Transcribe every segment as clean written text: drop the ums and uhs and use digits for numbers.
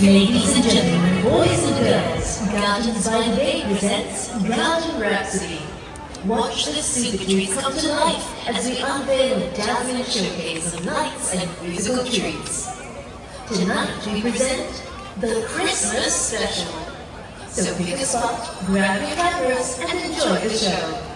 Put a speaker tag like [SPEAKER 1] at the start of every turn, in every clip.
[SPEAKER 1] Ladies and gentlemen, boys and girls, Gardens by the Bay presents Garden Rhapsody. Watch the super trees come to life as we unveil a dazzling showcase of lights and musical treats. Tonight we present the Christmas Special. So pick a spot, grab your cameras and enjoy the show.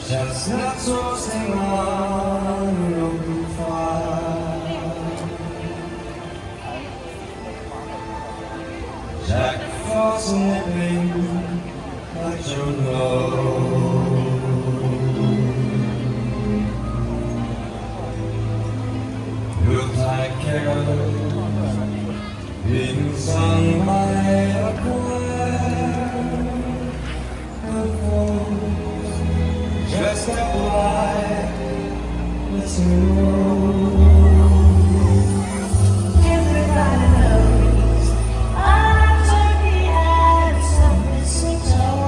[SPEAKER 2] chestnuts roasting on an open fire. Jack Frost nipping at your nose. Yuletide carols being sung by a choir of folks dressed up like mistletoe. Everybody knows our turkey had some mistletoe.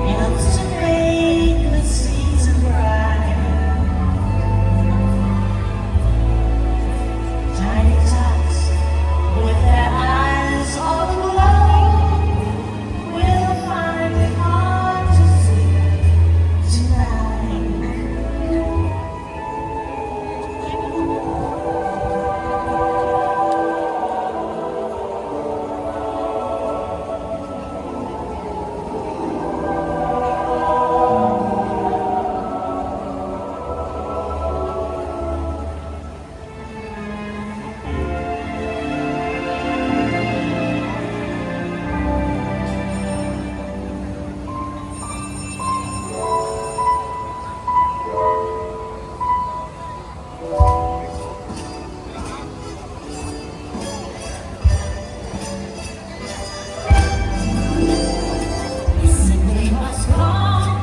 [SPEAKER 2] Helps to make the season bright. Tiny tots with their eyes all aglow will find it hard to sleep tonight.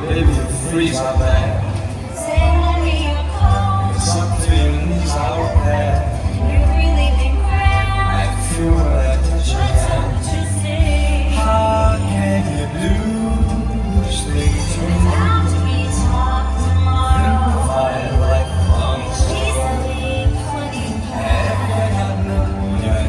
[SPEAKER 2] Baby, you freeze out there. Something's out there. I feel that touch your hand. How can you do this thing to me? My lifelong sorrow. And I got no yet.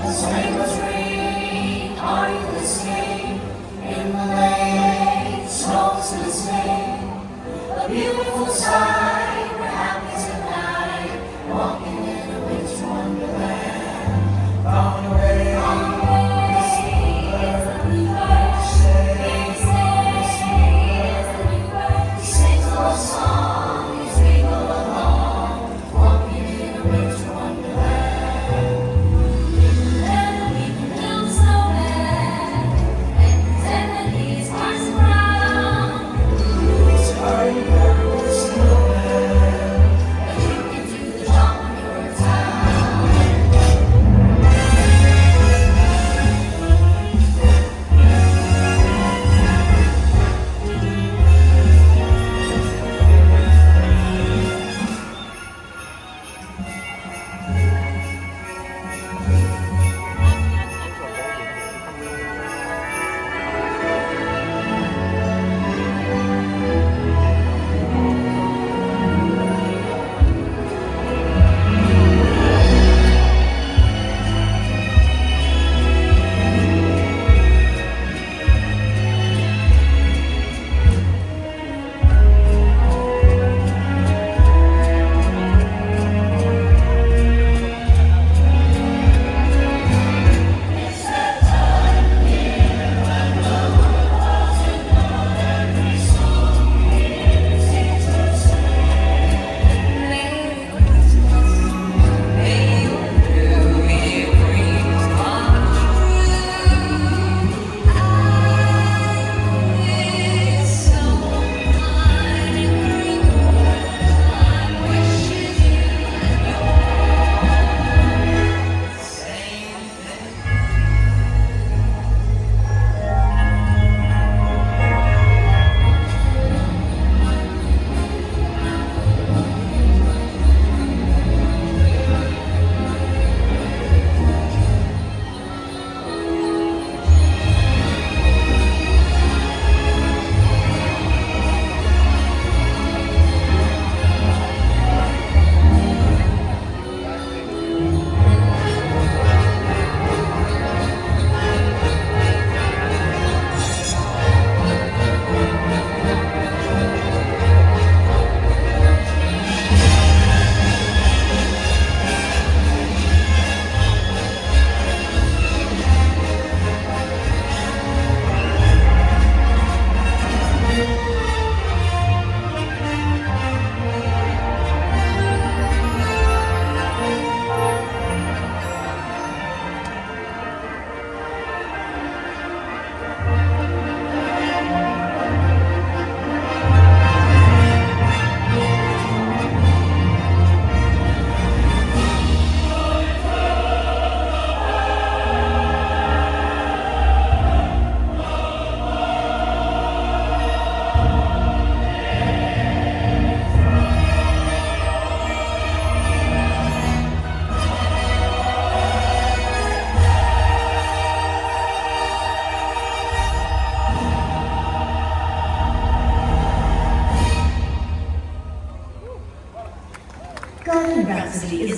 [SPEAKER 2] Same as rain, are you listening? In the lane, snows and sleigh. A beautiful sight, we're happy tonight. Walking in a winter wonderland. Gone away, is the bluebird. He sings a love song as we go along. Walking in a winter wonderland. Snowman, and you can do the job when you're in town.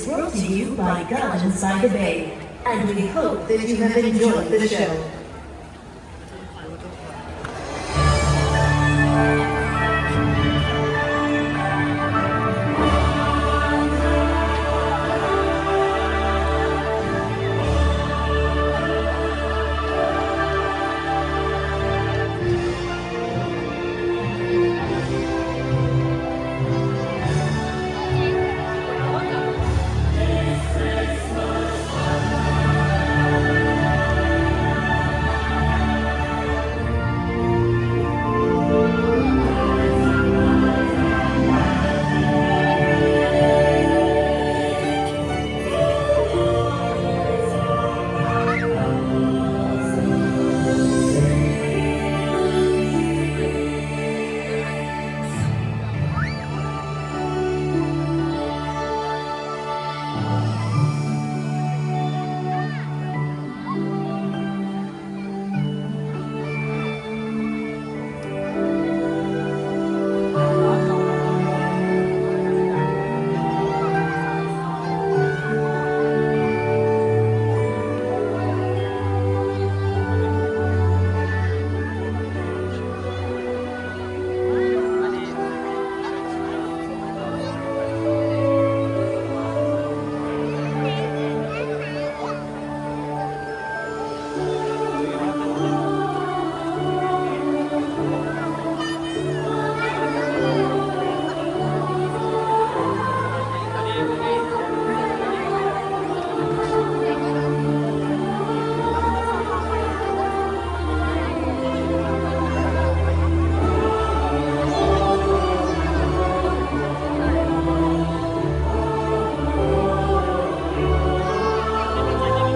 [SPEAKER 1] is brought to you by Gardens by the Bay, and we hope that you have enjoyed the show.